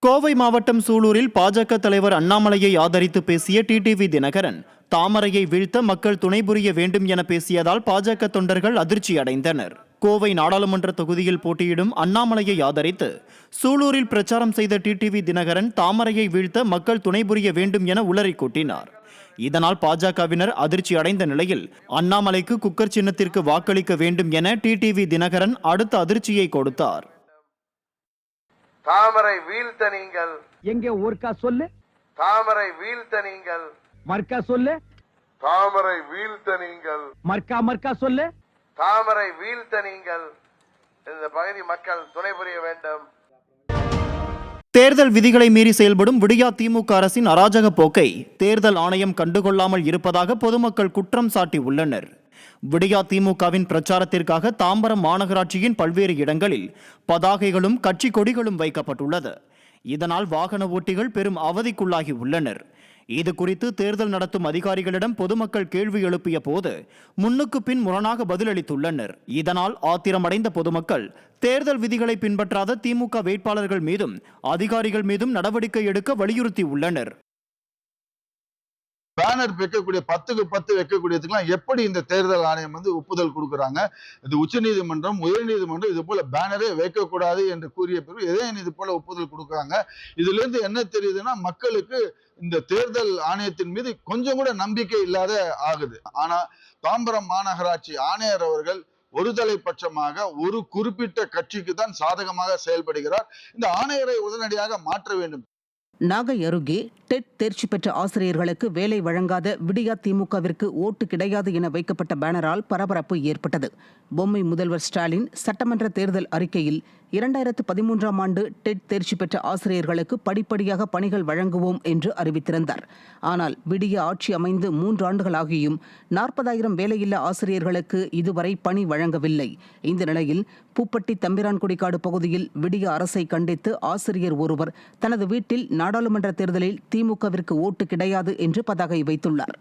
கோவை மாவட்டம் சூலூரில் பாஜக தலைவர் அண்ணாமலையை ஆதரித்து பேசிய டிடிவி தினகரன் தாமரையை வீழ்த்த மக்கள் துணை புரிய வேண்டும் என பேசியதால் பாஜக தொண்டர்கள் அதிர்ச்சி அடைந்தனர். கோவை நாடாளுமன்ற தொகுதியில் போட்டியிடும் அண்ணாமலையை ஆதரித்து சூலூரில் பிரச்சாரம் செய்த டிடிவி தினகரன் தாமரையை வீழ்த்த மக்கள் துணை புரிய வேண்டும் என உளறி கூட்டினார். இதனால் பாஜகவினர் அதிர்ச்சி அடைந்த நிலையில் அண்ணாமலைக்கு குக்கர் சின்னத்திற்கு வாக்களிக்க வேண்டும் என டிடிவி தினகரன் அடுத்த அதிர்ச்சியை கொடுத்தார். தாமரை வீழ்த்த நீங்கள் எங்கே ஊர்க்கா சொல்லு. தாமரை வீழ்த்த நீங்கள் மர்க்கா சொல்லு. தாமரை வீழ்த்த நீங்கள் மர்க்கா சொல்லு. தாமரை வீழ்த்த நீங்கள் இந்த பகுதி மக்கள் துணை புரிய வேண்டும். தேர்தல் விதிகளை மீறி செயல்படும் விடியா திமுக அரசின் அராஜக போக்கை தேர்தல் ஆணையம் கண்டுகொள்ளாமல் இருப்பதாக பொதுமக்கள் குற்றம் சாட்டி உள்ளனர். விடியா திமுகவின் பிரச்சாரத்திற்காக தாம்பரம் மாநகராட்சியின் பல்வேறு இடங்களில் பதாகைகளும் கட்சி கொடிகளும் வைக்கப்பட்டுள்ளது. இதனால் வாகன ஓட்டிகள் பெரும் அவதிக்குள்ளாகி உள்ளனர். இது குறித்து தேர்தல் நடத்தும் அதிகாரிகளிடம் பொதுமக்கள் கேள்வி எழுப்பிய போது முன்னுக்கு பின் முரணாக பதிலளித்துள்ளனர். இதனால் ஆத்திரமடைந்த பொதுமக்கள் தேர்தல் விதிகளை பின்பற்றாத திமுக வேட்பாளர்கள் மீதும் அதிகாரிகள் மீதும் நடவடிக்கை எடுக்க வலியுறுத்தி உள்ளனர். பேனர் வைக்கக்கூடிய 10க்கு 10 வைக்கக்கூடியதுக்கெல்லாம் எப்படி இந்த தேர்தல் ஆணையம் ஒப்புதல் கொடுக்குறாங்க? இது உச்சநீதிமன்றம், உயர்நீதிமன்றம் இது போல பேனரே வைக்கக்கூடாது என்று கூறிய பிறகு எதையும் இது போல ஒப்புதல் கொடுக்குறாங்க. இதுல இருந்து என்ன தெரியுதுன்னா, மக்களுக்கு இந்த தேர்தல் ஆணையத்தின் மீது கொஞ்சம் கூட நம்பிக்கை இல்லாத ஆகுது. ஆனா தாம்பரம் மாநகராட்சி ஆணையர் அவர்கள் ஒருதலைபட்சமாக ஒரு குறிப்பிட்ட கட்சிக்கு தான் சாதகமாக செயல்படுகிறார். இந்த ஆணையரை உடனடியாக மாற்ற வேண்டும். நாகை அருகே டெட் தேர்ச்சி பெற்ற ஆசிரியர்களுக்கு வேலை வழங்காத விடியா திமுகவிற்கு ஓட்டு கிடையாது என வைக்கப்பட்ட பேனரால் பரபரப்பு ஏற்பட்டது. பொம்மை முதல்வர் ஸ்டாலின் சட்டமன்ற தேர்தல் அறிக்கையில் 2013ஆம் ஆண்டு டெட் தேர்ச்சி பெற்ற ஆசிரியர்களுக்கு படிப்படியாக பணிகள் வழங்குவோம் என்று அறிவித்திருந்தார். ஆனால் விடியா ஆட்சி அமைந்து 3 ஆண்டுகளாகியும் 40,000 வேலையில்லா ஆசிரியர்களுக்கு இதுவரை பணி வழங்கவில்லை. இந்த நிலையில் பூப்பட்டி தம்பிரான்குடிக்காடு பகுதியில் விடியா அரசை கண்டித்து ஆசிரியர் ஒருவர் தனது வீட்டில் நாடாளுமன்ற தேர்தலில் திமுகவிற்கு ஓட்டு கிடையாது என்று பதாகை வைத்துள்ளார்.